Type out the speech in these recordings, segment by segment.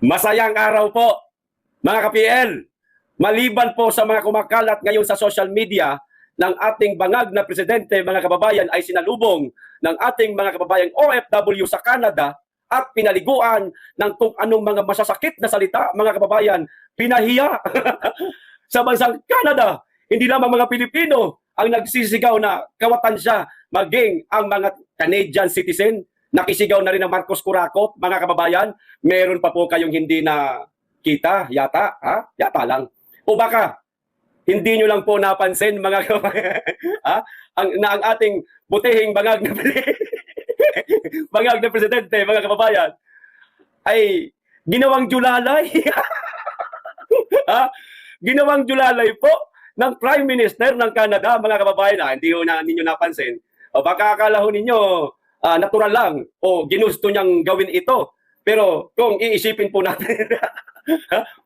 Masayang araw po, mga ka-PL. Maliban po sa mga kumakalat ngayon sa social media ng ating bangag na presidente, mga kababayan, ay sinalubong ng ating mga kababayang OFW sa Canada at pinaliguan ng kung anong mga masasakit na salita, mga kababayan, pinahiya sa bansang Canada. Hindi lamang mga Pilipino ang nagsisigaw na kawatan siya, maging ang mga Canadian citizen. Nakisigaw na rin ng Marcos Curakot, mga kababayan. Meron pa po kayong hindi na kita, yata, ha? Yata lang. O baka, hindi nyo lang po napansin, mga kababayan, ha? Ang ating butihing bangag na bangag na presidente, mga kababayan, ay ginawang julalay. Ha? Ginawang julalay po ng Prime Minister ng Canada, mga kababayan. Hindi nyo napansin. O baka akala ho ninyo, natural lang o ginusto niyang gawin ito. Pero kung iisipin po natin,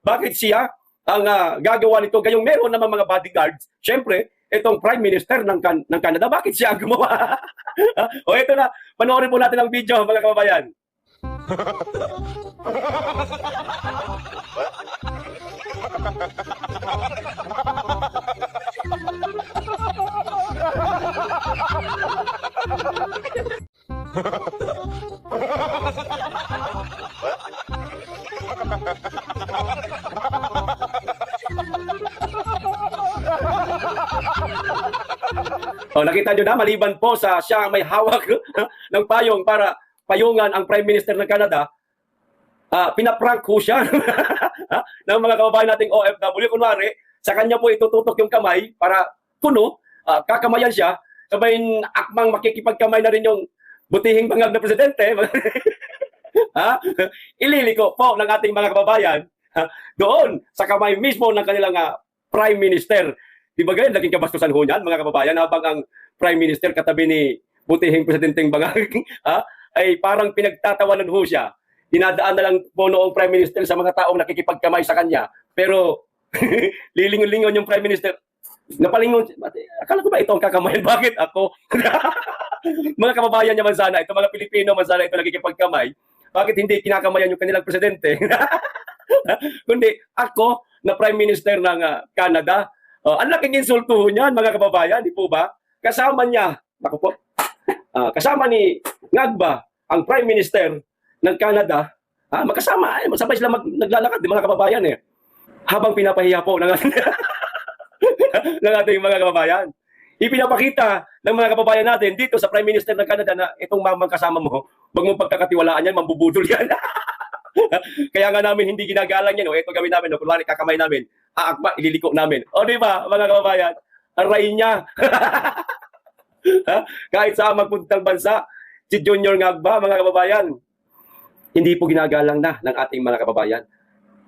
bakit siya ang gagawa nito? Gayong meron naman mga bodyguards. Siyempre, itong Prime Minister ng Canada, bakit siya ang gumawa? O ito na, panoorin po natin ang video, mga kababayan. O, nakita nyo na, maliban po sa siya may hawak ng payong para payungan ang Prime Minister ng Canada, pinaprank ko siya ng mga kababayan nating OFW. Kunwari, sa kanya po itututok yung kamay para puno, kakamayan siya, sabay akmang makikipagkamay na rin yung butihing bangag na presidente. Ililiko po ng ating mga kababayan doon sa kamay mismo ng kanilang Prime Minister. Di ba ganyan, naging kabastusan ho niyan, mga kababayan, habang ang Prime Minister katabi ni butihing presidenteng bangag, ay parang pinagtatawanan ho siya. Dinadaan na lang po noong Prime Minister sa mga taong nakikipagkamay sa kanya. Pero lilingon-lingon yung Prime Minister. Napalingon, akala ko ba ito ang kakamayan? Bakit ako? Mga kababayan niya man sana, ito mga Pilipino man sana ito nakikipagkamay. Bakit hindi kinakamayan yung kanilang presidente? Kundi ako na Prime Minister ng Canada, ang laking insulto niyan, mga kababayan, di po ba? Kasama niya, naku po, kasama ni Ngagba, ang Prime Minister ng Canada, magkasama, masabay sila naglalakad, di mga kababayan eh. Habang pinapahiya po ng ng ating mga kababayan. Ipinapakita ng mga kababayan natin dito sa Prime Minister ng Canada na itong mamang kasama mo, wag mong pagkakatiwalaan yan, mambubudol yan. Kaya nga namin hindi ginagalang yan. Ito gawin namin, kunwari kakamay namin, aakba, ililiko namin. O di ba, mga kababayan, aray niya. Kahit saan magpuntang bansa, si Junior Ngagba, mga kababayan, hindi po ginagalang na ng ating mga kababayan.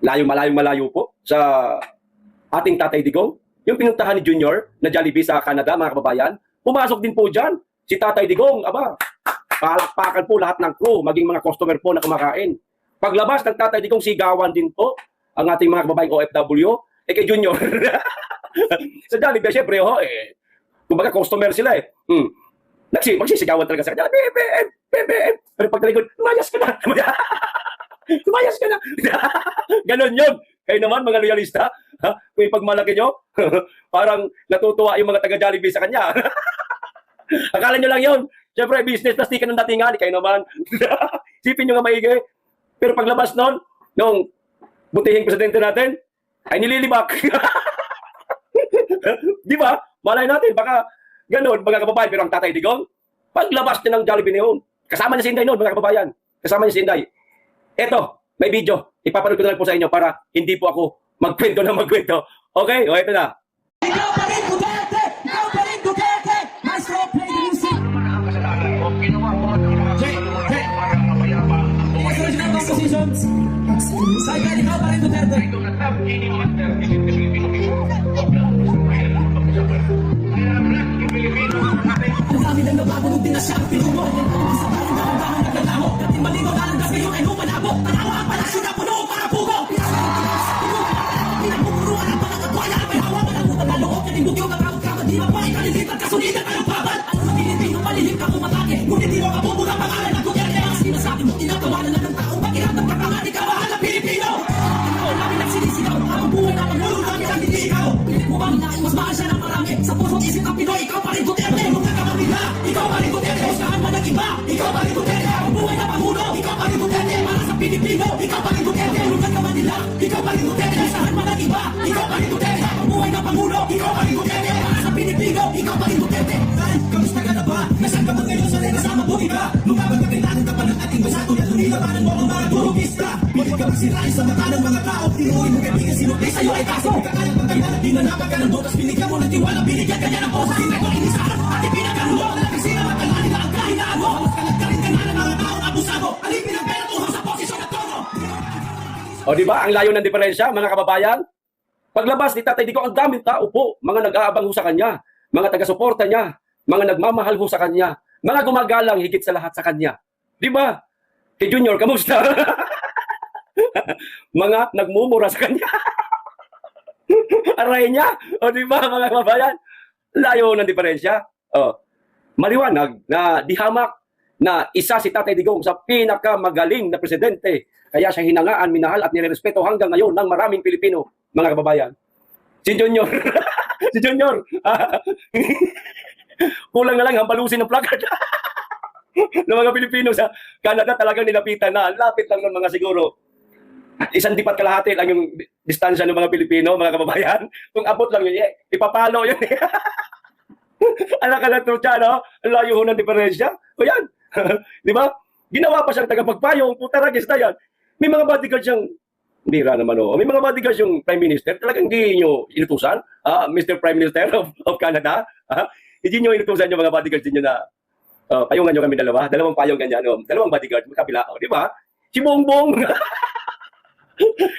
Malayo po sa ating Tatay Digong. Yung pinuntahan ni Junior na Jollibee sa Canada, mga kababayan, pumasok din po dyan si Tatay Digong. Aba, palakpakan po lahat ng crew, maging mga customer po na kumakain. Paglabas ng Tatay Digong, sigawan din po ang ating mga kababayang OFW, kay Junior. Sa Jollibee, syempre, kumbaga customer sila eh. Magsisigawan talaga sa kanya, BBM. Pero pag talikod, lumayas ka na. Lumayas ka na. Ganon yun. Kayo naman, mga loyalista, kung ipagmalaki nyo, parang natutuwa yung mga taga-Jollibee sa kanya. Akala nyo lang yun. Siyempre, business na stikan ng datingan. Kayo naman. Sipin nyo nga maigi. Pero paglabas nun, nung butihing presidente natin, ay nililibak. Di ba? Malay natin, baka ganon, mga kababayan. Pero ang Tatay Digong, paglabas niya ng Jollibee noon, kasama niya si Inday noon, mga kababayan. Kasama niya si Inday. Eto, may video. Ipapanood ko na lang po sa inyo para hindi po ako magkwento na magkwento. Okay? O, ito na. Ikaw pa rin Duterte! Ikaw pa rin Duterte! Maestro, play the music! Yes, original compositions. Cycle, ikaw pa rin Duterte! Ang dami lang nababulog din na siya ang pinuno. Sa parang dahan-dahan naglalamo. Dating maligaw na lang gas ngayon ay lumalabo. Tanawa ang palasyo na puno para pugo. Pinagpupuruan ang pangangagwaya. May hawa ka ng utang na loob. Kanindog yung magkakot di ba pa ikalilitan kasulitan ka ng babal. Sa Pilipino malihim ka kumatake. Ngunit di mo kabubura pangalan ng Duterte. Ang sinasabi mo tinatawanan lang ng taong pakiramdam ka pa nga di ka mahal na Pilipino. ikaw pa rin Duterte. Lugan ka man nila, ikaw pa rin Duterte. Isahan man ang iba, ikaw pa rin Duterte. Pamuhay na Pangulo, ikaw pa rin Duterte. Para sa Pilipino, ikaw pa rin Duterte. Saan, kamusta ka na ba? Nasaan ka ba ngayon? Sanay kasama buhay ka? Lumaban ka kailangan ka pa ng ating bansa. Tulad nung nilabanan mo ang mga turukista. Pilit ka magsirain sa mata ng mga tao. Tinuoy mo kaibigan, sinukay sa'yo ay kaso. Kakalang pagkailan, dinanapan ka ng botas. Binigyan mo ng tiwala, binigyan ka niya ng posa. Sinreto, inisahan, at ipinagkarulo. Talagang sila matala nila ang kahinaan mo. Halos ka nagkarin ka na ng mga taong abusado. Alipin ang pera tuhaw sa posisyon at tono. O di ba ang layo ng diferensya, mga kababayan? Paglabas ni Tatay Digong, ang daming tao po, mga nag-aabang ho sa kanya, mga taga-suporta niya, mga nagmamahal ho sa kanya, mga gumagalang higit sa lahat sa kanya. Di ba? Si Junior, kamusta? Mga nagmumura sa kanya. Aray niya. O di ba, mga kababayan? Layo ng diferensya. O, maliwanag na dihamak na isa si Tatay Digong sa pinakamagaling na presidente. Kaya siya hinangaan, minahal at nirerespeto hanggang ngayon ng maraming Pilipino, mga kababayan. Si Junior. Si Junior. Kulang na lang hampalusin ng placard. ng mga Pilipino sa Canada talagang nilapitan na. Lapit lang ng mga siguro. Isang dipat kalahati lang yung distansya ng mga Pilipino, mga kababayan. Kung abot lang yun, ipapalo yun. Anak ka na trucha, no? Ang layo ho ng diferensya. O yan. Di ba? Ginawa pa siyang tagapagpayong. Puta ragis na yan. May mga bodyguard siyang bira naman, oh. May mga bodyguard yung Prime Minister. Talagang hindi nyo inutusan. Mr. Prime Minister of Canada. Hindi nyo inutusan yung mga bodyguards ninyo na payungan nyo kami dalawa. Dalawang payong ganyan. Dalawang bodyguard. Magkabila. Di ba? Si Bongbong.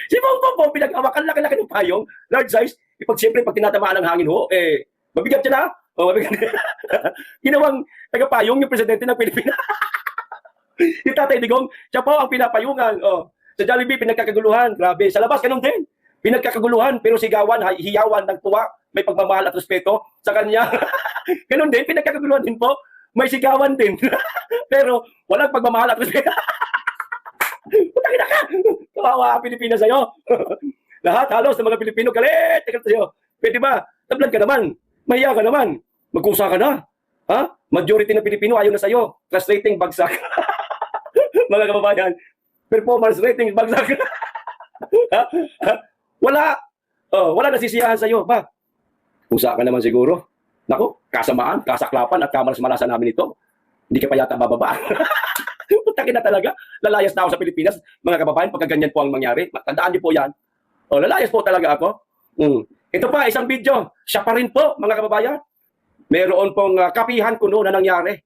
Si Bongbong po, pinag-awakan laki-laki ng payong. Large size. Siyempre, pag tinatamaan ng hangin ho, mabigat siya na. Mabigat. Ginawang tagapayong yung presidente ng Pilipinas. Si Tatay Digong, siya po ang pinapayungan. Sa Jollibee, pinagkakaguluhan. Grabe. Sa labas, ganun din. Pinagkakaguluhan, pero sigawan, hiyawan ng tuwa. May pagmamahal at respeto sa kanya. Ganun din, pinagkakaguluhan din po. May sigawan din. Pero walang pagmamahal at respeto. Putang ina ka! Kawawa ang Pilipinas sa'yo. Lahat halos ng mga Pilipino, galit sa'yo. Pwede ba? Tablan ka naman. Mahiya ka naman. Magkusa ka na. Majority ng Pilipino ayaw na sa'yo. Class rating, bagsak. Mga kababayan, performance ratings, bagsak. Wala. Wala nasisiyahan sa'yo. Ba? Kusa ka naman siguro. Naku, kasamaan, kasaklapan at kamalas-malasan namin ito. Hindi ka pa yata bababa. Putakin na talaga. Lalayas na ako sa Pilipinas. Mga kababayan, pagka ganyan po ang mangyari. Tandaan niyo po yan. Lalayas po talaga ako. Ito pa, isang video. Siya pa rin po, mga kababayan. Meron pong kapihan ko noon na nangyari.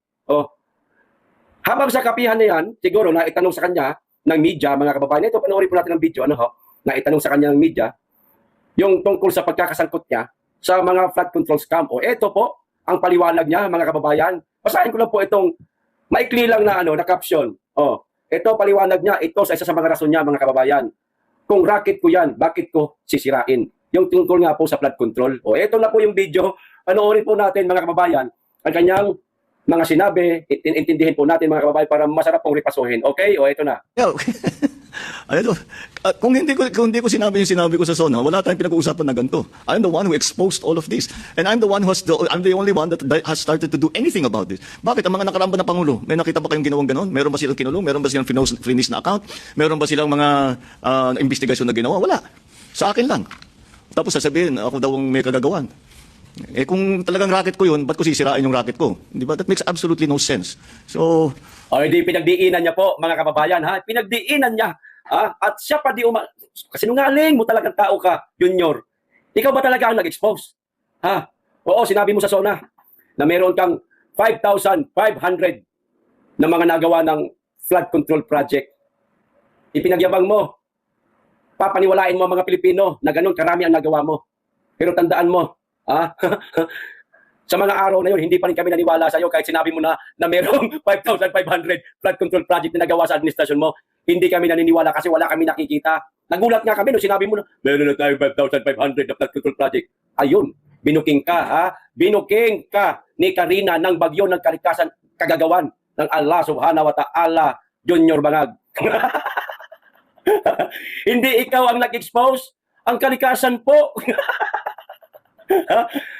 Habang sa kapihan na yan, siguro na itanong sa kanya ng media, mga kababayan, ito, panoorin po natin ang video, na itanong sa kanya ng media, yung tungkol sa pagkakasangkot niya sa mga flood control scam. Ito po, ang paliwanag niya, mga kababayan. Basahin ko lang po itong maikli lang na na caption. Ito paliwanag niya, ito sa isa sa mga rason niya, mga kababayan. Kung racket ko yan, bakit ko sisirain? Yung tungkol nga po sa flood control. Ito na po yung video. Panoorin po natin, mga kababayan, ang kanyang mga sinabi, intindihin po natin, mga kababayan, para masarap pong ripasuhin. Okay? Ito na. Kung hindi ko sinabi yung sinabi ko sa SONA, wala tayong pinag-uusapan na ganito. I'm the one who exposed all of this. And I'm the only one that has started to do anything about this. Bakit? Ang mga nakaramba na Pangulo, may nakita ba kayong ginawang ganon? Meron ba silang kinulong? Meron ba silang finish na account? Meron ba silang mga investigasyon na ginawa? Wala. Sa akin lang. Tapos sasabihin, ako daw ang may kagagawan. Kung talagang racket ko yun, ba't ko sisirain yung racket ko? Di ba? That makes absolutely no sense. So, Hindi, pinagdiinan niya po, mga kababayan, pinagdiinan niya. At siya pa di kasinungaling mo talagang tao ka, Junior. Ikaw ba talaga ang nag-expose? Oo, sinabi mo sa SONA na meron kang 5,500 na mga nagawa ng flood control project. Ipinagyabang mo. Papaniwalain mo ang mga Pilipino na ganun karami ang nagawa mo. Pero tandaan mo, sa mga araw na yun, hindi pa rin kami naniwala sa iyo kahit sinabi mo na merong 5,500 flood control project na nagawa sa administrasyon mo. Hindi kami naniniwala kasi wala kami nakikita. Nagulat nga kami nung sinabi mo na meron na tayo 5,500 na flood control project. Ayun, binuking ka, binuking ka ni Karina ng bagyo ng kalikasan kagagawan ng Allah subhanahu wa ta'ala, Junior Bangag. Hindi ikaw ang nag-expose, ang kalikasan po.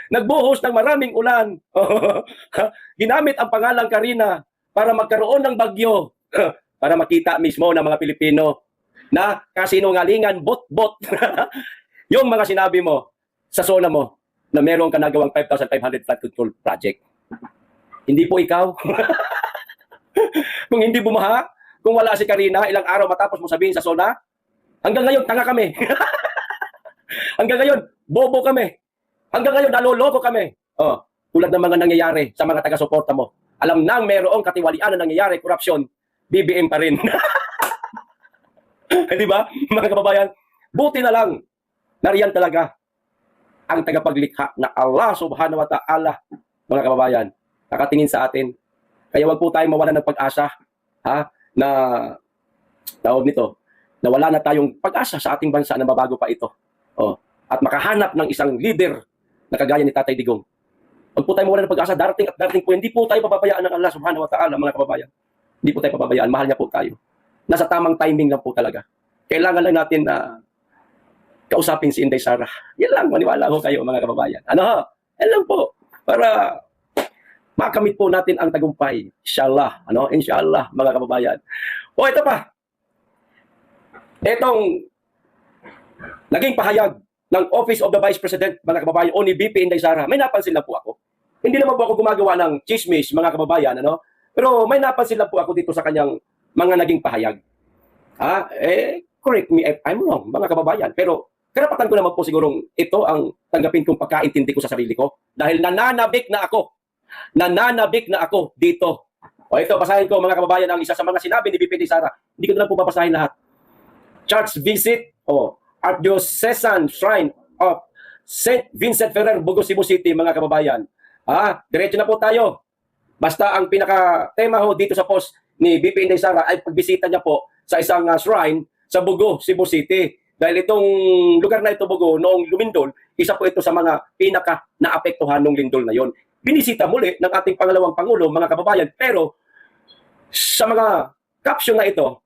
Nagbuhos ng maraming ulan. Ginamit ang pangalang Karina para magkaroon ng bagyo. Para makita mismo ng mga Pilipino na kasinungalingan, bot-bot. Yung mga sinabi mo sa SONA mo na meron ka nagawang 5,500 flood control project. Hindi po ikaw. Kung hindi bumaha, kung wala si Karina, ilang araw matapos mo sabihin sa SONA, hanggang ngayon, tanga kami. Hanggang ngayon, bobo kami. Hanggang ngayon, naloloko kami. Oh, tulad ng mga nangyayari sa mga taga-suporta mo. Alam nang mayroong katiwalian na nangyayari, korupsyon, BBM pa rin. Di ba, mga kababayan? Buti na lang, nariyan talaga ang tagapaglikha na Allah subhanahu wa ta'ala, mga kababayan, nakatingin sa atin. Kaya wag po tayong mawalan ng pag-asa, ha, na tawag nito, na wala na tayong pag-asa sa ating bansa na mabago pa ito. Oh, at makahanap ng isang leader na kagaya ni Tatay Digong. Wag po tayong mawalan ng pag-asa, darating at darating po, hindi po tayo papabayaan ng Allah subhanahu wa ta'ala, mga kababayan. Hindi po tayo papabayaan, mahal niya po tayo. Nasa tamang timing lang po talaga. Kailangan lang natin na kausapin si Inday Sara. Yan lang, maniwala ko kayo, mga kababayan. Ano? Yan lang po. Para makamit po natin ang tagumpay. Inshallah. Ano? Inshallah, mga kababayan. O, ito pa. Itong naging pahayag ng Office of the Vice President, mga kababayan, o ni VP Inday Sara, may napansin lang po ako. Hindi naman po ako gumagawa ng chismis, mga kababayan, ano? Pero may napansin lang po ako dito sa kanyang mga naging pahayag. Correct me if I'm wrong, mga kababayan. Pero karapatan ko naman po sigurong ito ang tanggapin kong pagkaintindi ko sa sarili ko. Dahil nananabik na ako. Nananabik na ako dito. O ito, basahin ko, mga kababayan, ang isa sa mga sinabi ni VP Inday Sara. Hindi ko na lang po babasahin lahat. Church visit, Archdiocesan Shrine of St. Vincent Ferrer, Bugo, Cebu City, mga kababayan. Diretso na po tayo. Basta ang pinaka-tema ho dito sa post ni VP Inday Sara ay pagbisita niya po sa isang shrine sa Bugo, Cebu City. Dahil itong lugar na ito, Bugo, noong lumindol, isa po ito sa mga pinaka-naapektuhan ng lindol na yon. Binisita muli ng ating pangalawang Pangulo, mga kababayan, pero sa mga caption na ito,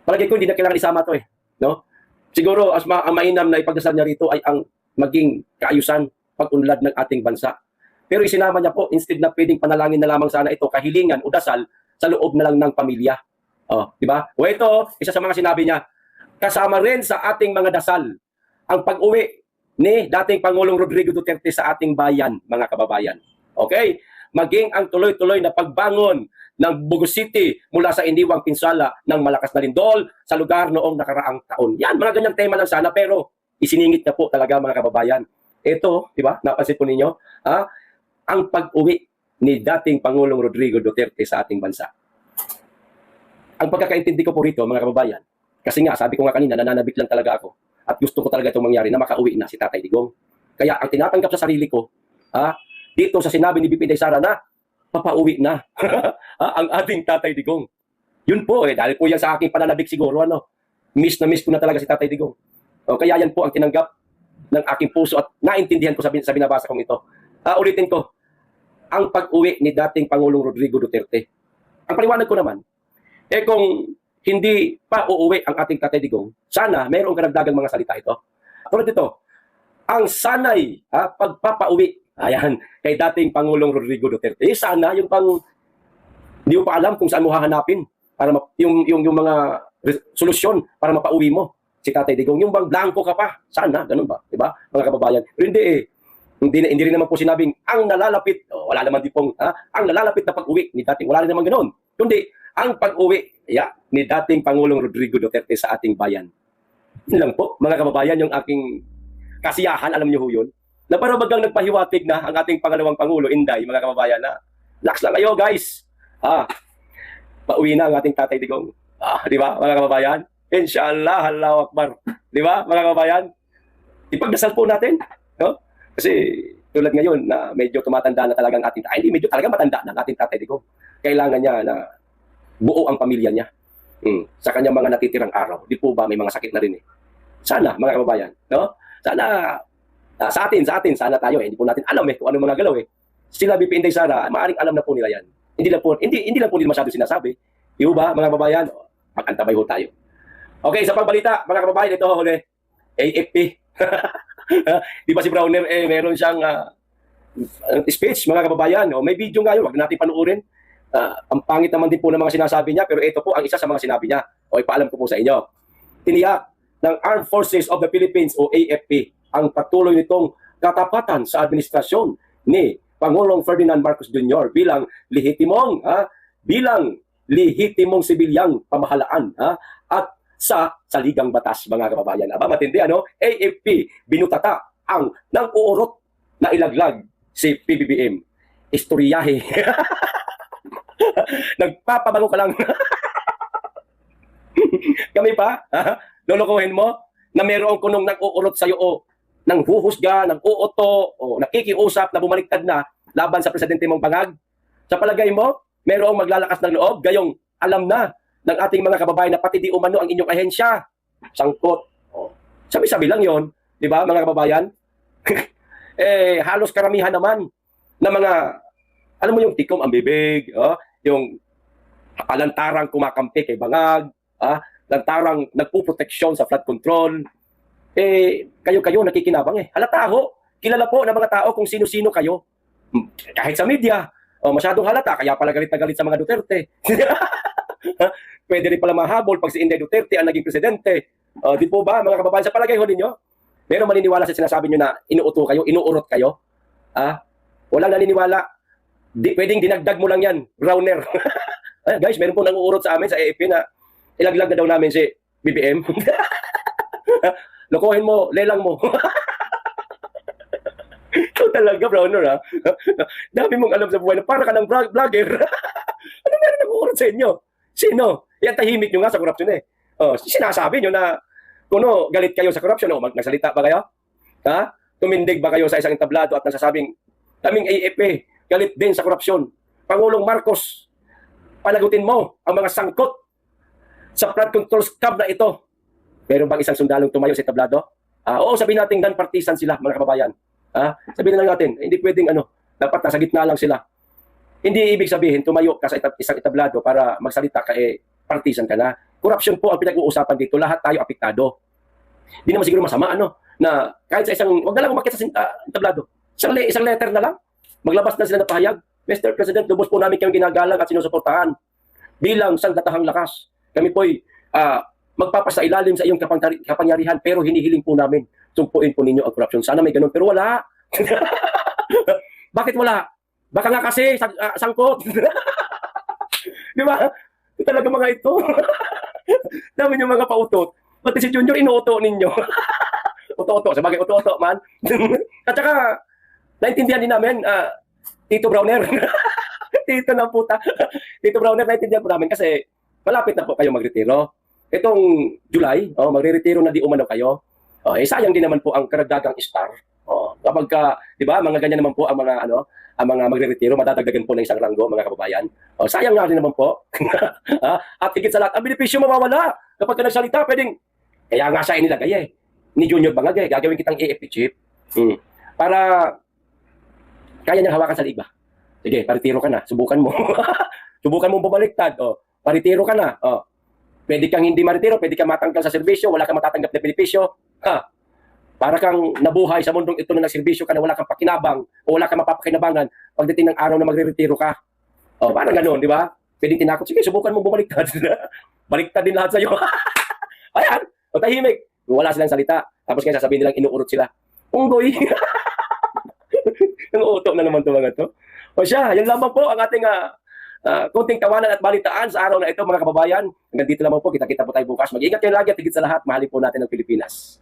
palagi ko hindi na kailangan isama to no? Siguro ang mainam na ipagdasal niya rito ay ang maging kaayusan, pag-unlad ng ating bansa. Pero isinama niya po, instead na pwedeng panalangin na lamang sana ito, kahilingan o dasal sa loob na lang ng pamilya. Di ba? O ito, isa sa mga sinabi niya, kasama rin sa ating mga dasal ang pag-uwi ni dating Pangulong Rodrigo Duterte sa ating bayan, mga kababayan. Okay? Maging ang tuloy-tuloy na pagbangon ng Bugo City mula sa iniwang pinsala ng malakas na lindol sa lugar noong nakaraang taon. Yan, mga ganyang tema lang sana, pero isiningit na po talaga, mga kababayan. Ito, di ba? Napansin po ninyo? Ang pag-uwi ni dating Pangulong Rodrigo Duterte sa ating bansa. Ang pagkakaintindi ko po rito, mga kababayan, kasi nga, sabi ko nga kanina, nananabik lang talaga ako at gusto ko talaga itong mangyari na makauwi na si Tatay Digong. Kaya ang tinatanggap sa sarili ko, dito sa sinabi ni VP Inday Sara na papauwi na ang ating Tatay Digong. Yun po dahil po yan sa aking pananabik siguro, miss na miss ko na talaga si Tatay Digong. Kaya yan po ang tinanggap ng aking puso at naintindihan ko sa binabasa kong ito. Ulitin ko, ang pag-uwi ni dating Pangulong Rodrigo Duterte. Ang paliwanag ko naman, kung hindi pa uuwi ang ating Tatay Digong, sana mayroong karagdagang mga salita ito. Tulad dito, ang sanay pagpapauwi, ayan, kay dating Pangulong Rodrigo Duterte. Sana yung hindi mo pa alam kung saan mo hahanapin para yung mga solusyon para mapauwi mo si Tatay Digong. Yung bang blanco ka pa, sana, ganun ba? Diba, mga kababayan? Pero hindi rin naman po sinabing ang nalalapit, wala naman din pong, ang nalalapit na pag-uwi ni dating, wala rin naman ganoon. Kundi, ang pag-uwi ni dating Pangulong Rodrigo Duterte sa ating bayan. Yun lang po, mga kababayan, yung aking kasiyahan, alam niyo ho yun, na para bagang nagpahiwatig na ang ating pangalawang Pangulo, Inday, mga kababayan, na relax lang kayo, guys. Pauwi na ang ating Tatay Digong. Di ba, mga kababayan? Inshallah, Allahu Akbar. Di ba, mga kababayan? Ipagdasal po natin, no? Kasi tulad ngayon na medyo tumatanda na talagang ating, hindi medyo talaga matanda na ang ating Tatay Digong. Kailangan niya na buo ang pamilya niya sa kanyang mga natitirang araw. Di po ba may mga sakit na rin Sana, mga kababayan, no? Sana, sa atin, sana tayo hindi po natin alam kung ano mga galaw Sila VP Inday Sara, maaaring alam na po nila yan. Hindi lang po nila masyado sinasabi. Di ba, mga kababayan? Pag-antabay ho tayo. Okay, sa pagbalita, mga kababayan, ito huli, AFP. Di ba si Browner, meron siyang speech, mga kababayan. May video nga yun, wag natin panuorin. Ang pangit naman din po ng mga sinasabi niya, pero ito po ang isa sa mga sinabi niya. O ipaalam ko po sa inyo. Tiniyak ng Armed Forces of the Philippines o AFP ang patuloy nitong katapatan sa administrasyon ni Pangulong Ferdinand Marcos Jr. bilang lehitimong sibilyang pamahalaan at sa saligang batas, mga kababayan. Aba, matindi ano? AFP binutata ang nang uurot na ilaglag si PBBM. Istoryahe. Nagpapabango ka lang. Kami pa, lolokohin mo na mayroong kunong nag-uurot sa'yo o nang huhusga, nang uuto, o nakikiusap na bumaliktad na laban sa presidente mong bangag. Sa palagay mo, mayroong maglalakas ng loob, gayong alam na ng ating mga kababayan na pati di umano ang inyong ahensya. Sangkot. Sabi-sabi lang yon, di ba mga kababayan? Halos karamihan naman na mga, alam mo yung tikom ang bibig, yung lantarang kumakampi kay bangag, lantarang nagpuproteksyon sa flood control, kayo-kayo nakikinabang Halata ho, kilala po ng mga tao kung sino-sino kayo. Kahit sa media, masyadong halata, kaya pala galit na galit sa mga Duterte. Pwede rin pala mahabol pag si Inday Duterte ang naging presidente. Di po ba, mga kababayan, sa palagay ho ninyo? Pero maniniwala sa sinasabi nyo na inuuto kayo, inuurot kayo? Walang naniniwala. Pwedeng dinagdag mo lang yan, Browner. Guys, meron po nang-uurot sa amin sa AFP na ilaglag na daw namin si BBM. Lokohin mo, lelang mo. Ikaw talaga, Browner, Dami mong alam sa buhay na para ka ng vlogger. Ano meron nang-uurot sa inyo? Sino? Yan tahimik nyo nga sa korupsyon Sinasabi nyo na kuno galit kayo sa korupsyon nagsalita ba kayo? Tumindig ba kayo sa isang entablado at nagsasabing kaming AFP galit din sa korupsyon? Pangulong Marcos, panagutin mo ang mga sangkot sa flood control scam na ito. Meron bang isang sundalong tumayo sa entablado? Oo, sabihin natin non-partisan sila, mga kababayan. Sabihin na lang natin, hindi pwedeng dapat nasa gitna lang sila. Hindi ibig sabihin tumayo ka sa isang entablado para magsalita ka partisan ka na. Corruption po ang pinag-uusapan dito, lahat tayo apektado. Hindi naman siguro masama na kahit sa isang, wag na lang umakyat sa entablado. Isang letter na lang, maglabas na sila ng pahayag. Mr. President, lubos po namin kayong ginagalang at sinusuportahan bilang sangkatahang lakas. Kami po'y magpapasa ilalim sa iyong kapangyarihan pero hinihiling po namin sumpuin po ninyo ang korupsyon. Sana may ganun, pero wala. Bakit wala? Baka nga kasi sangkot. Di ba? Talaga mga ito. Dami yung mga pautot. Pati si Junior inuuto ninyo. Uto-uto. Sabagay, uto-uto man. At saka, naintindihan din namin, Tito Browner. Tito na puta. Tito Browner, naintindihan po namin kasi malapit na po kayo magretiro. Itong July, magre-retiro na di umano kayo. Sayang din naman po ang karagdagang star. Kapag di ba, mga ganyan naman po ang mga ang mga magre-retiro, madadagdagan po ng isang ranggo, mga kababayan. Sayang nga rin naman po. At higit sa lahat, ang benepisyo mawawala. Kapag ka nagsalita, pwedeng, kaya nga siya inilagay ni Junior Bangag gagawin kitang AFP chief. Para kaya niyang hawakan sa liig ba? Sige, paritiro ka na. Subukan mo. Subukan mo bumaliktad. Paritiro ka na. Pwede kang hindi maritiro, pwede kang matanggal sa serbisyo, wala kang matatanggap na benepisyo. Para kang nabuhay sa mundong ito na nagserbisyo ka na wala kang pakinabang o wala kang mapapakinabangan pagdating ng araw na magre-retiro ka. Parang gano'n, di ba? Pwedeng tinakot. Sige, subukan mo bumaliktad. Baliktad din lahat sa'yo. Ayan, tahimik. Wala silang salita. Tapos kaya sasabihin nilang inuurot sila. Unggoy. Nanguuto na naman ito mga ito. Siya, yan lamang po ang ating konting tawanan at balitaan sa araw na ito, mga kababayan. Hanggang dito lamang po, kita-kita po tayo bukas. Mag-ingat kayo lagi at higit sa lahat, mahalin po natin ang Pilipinas.